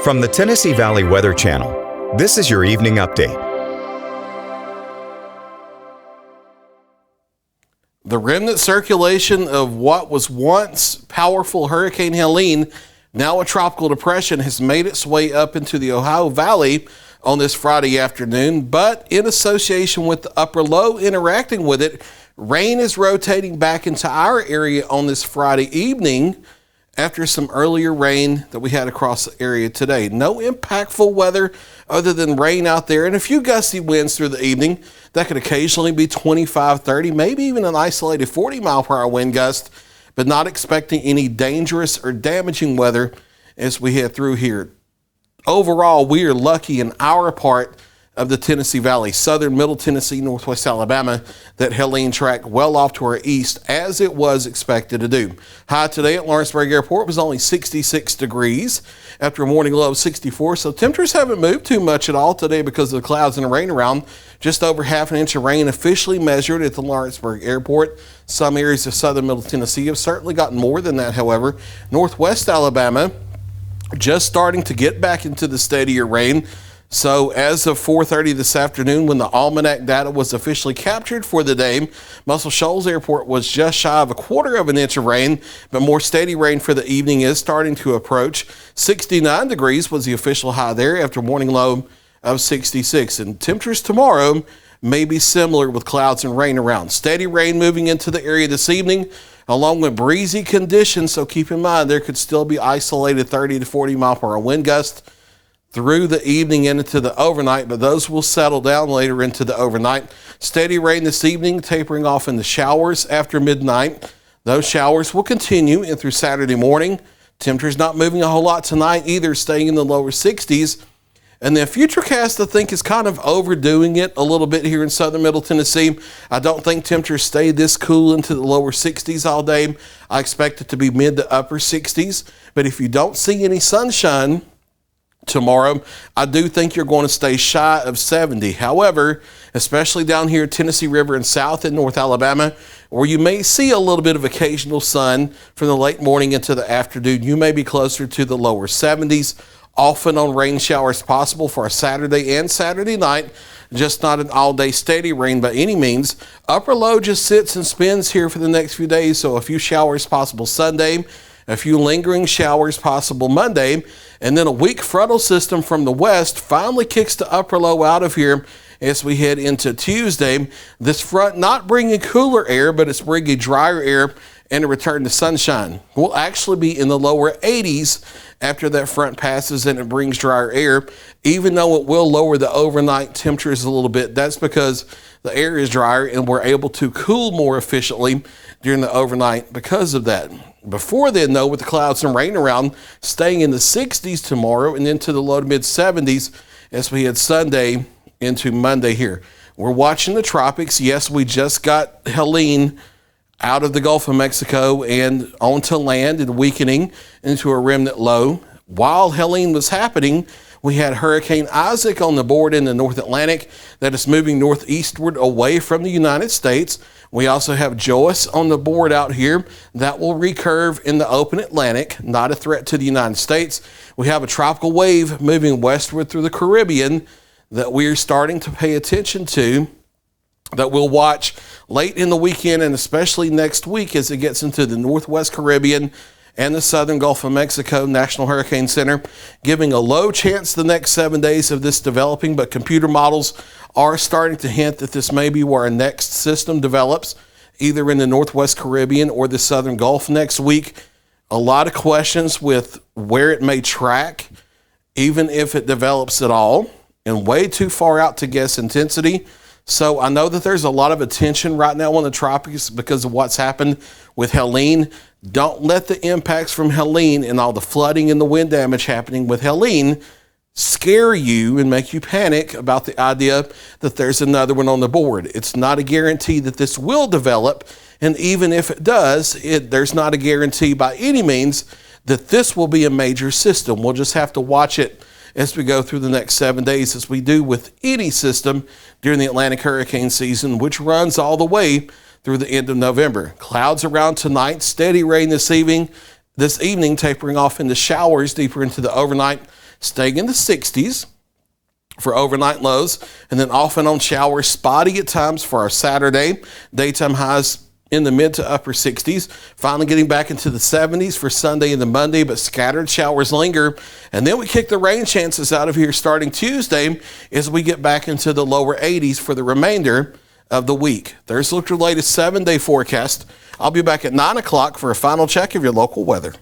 From the Tennessee Valley Weather Channel, this is your evening update. The remnant circulation of what was once powerful Hurricane Helene, now a tropical depression, has made its way up into the Ohio Valley on this Friday afternoon, but in association with the upper low interacting with it, rain is rotating back into our area on this Friday evening after some earlier rain that we had across the area today. No impactful weather other than rain out there and a few gusty winds through the evening. That could occasionally be 25, 30, maybe even an isolated 40-mile-per-hour wind gust, but not expecting any dangerous or damaging weather as we head through here. Overall, we are lucky in our part of the Tennessee Valley, southern middle Tennessee, northwest Alabama, that Helene tracked well off to our east as it was expected to do. High today at Lawrenceburg Airport was only 66 degrees after a morning low of 64, so temperatures haven't moved too much at all today because of the clouds and the rain around. Just over half an inch of rain officially measured at the Lawrenceburg Airport. Some areas of southern middle Tennessee have certainly gotten more than that, however. Northwest Alabama just starting to get back into the steadier rain. So as of 4:30 this afternoon, when the almanac data was officially captured for the day, Muscle Shoals Airport was just shy of a quarter of an inch of rain, but more steady rain for the evening is starting to approach. 69 degrees was the official high there after morning low of 66. And temperatures tomorrow may be similar with clouds and rain around. Steady rain moving into the area this evening, along with breezy conditions. So keep in mind there could still be isolated 30 to 40 mile per hour wind gusts through the evening and into the overnight, but those will settle down later into the overnight. Steady rain this evening, tapering off in the showers after midnight. Those showers will continue in through Saturday morning. Temperatures not moving a whole lot tonight either, staying in the lower 60s. And the Futurecast, I think, is kind of overdoing it a little bit here in southern middle Tennessee. I don't think temperatures stay this cool into the lower 60s all day. I expect it to be mid to upper 60s. But if you don't see any sunshine tomorrow, I do think you're going to stay shy of 70. However, especially down here, Tennessee River and south in North Alabama, where you may see a little bit of occasional sun from the late morning into the afternoon, you may be closer to the lower 70s, often on rain showers possible for a Saturday and Saturday night, just not an all-day steady rain by any means. Upper low just sits and spins here for the next few days, so a few showers possible Sunday, a few lingering showers possible Monday, and then a weak frontal system from the west finally kicks the upper low out of here as we head into Tuesday. This front not bringing cooler air, but it's bringing drier air and a return to sunshine. We'll actually be in the lower 80s after that front passes and it brings drier air, even though it will lower the overnight temperatures a little bit. That's because the air is drier and we're able to cool more efficiently during the overnight because of that. Before then, though, with the clouds and rain around, staying in the 60s tomorrow and into the low to mid 70s as we head Sunday into Monday here. We're watching the tropics. Yes, we just got Helene out of the Gulf of Mexico and onto land and weakening into a remnant low. While Helene was happening, we had Hurricane Isaac on the board in the North Atlantic that is moving northeastward away from the United States. We also have Joyce on the board out here that will recurve in the open Atlantic, not a threat to the United States. We have a tropical wave moving westward through the Caribbean that we're starting to pay attention to, that we'll watch late in the weekend and especially next week as it gets into the Northwest Caribbean and the southern Gulf of Mexico. National Hurricane Center giving a low chance the next 7 days of this developing, but computer models are starting to hint that this may be where our next system develops, either in the Northwest Caribbean or the southern Gulf next week. A lot of questions with where it may track, even if it develops at all, and way too far out to guess intensity. So I know that there's a lot of attention right now on the tropics because of what's happened with Helene. Don't let the impacts from Helene and all the flooding and the wind damage happening with Helene scare you and make you panic about the idea that there's another one on the board. It's not a guarantee that this will develop, and even if it does, there's not a guarantee by any means that this will be a major system. We'll just have to watch it as we go through the next 7 days, as we do with any system during the Atlantic hurricane season, which runs all the way through the end of November. Clouds around tonight, steady rain this evening tapering off into showers deeper into the overnight. staying in the 60s for overnight lows, and then off and on showers, spotty at times for our Saturday. Daytime highs in the mid to upper 60s. Finally getting back into the 70s for Sunday and the Monday, but scattered showers linger. And then we kick the rain chances out of here starting Tuesday as we get back into the lower 80s for the remainder of the week. There's your latest 7-day forecast. I'll be back at 9 o'clock for a final check of your local weather.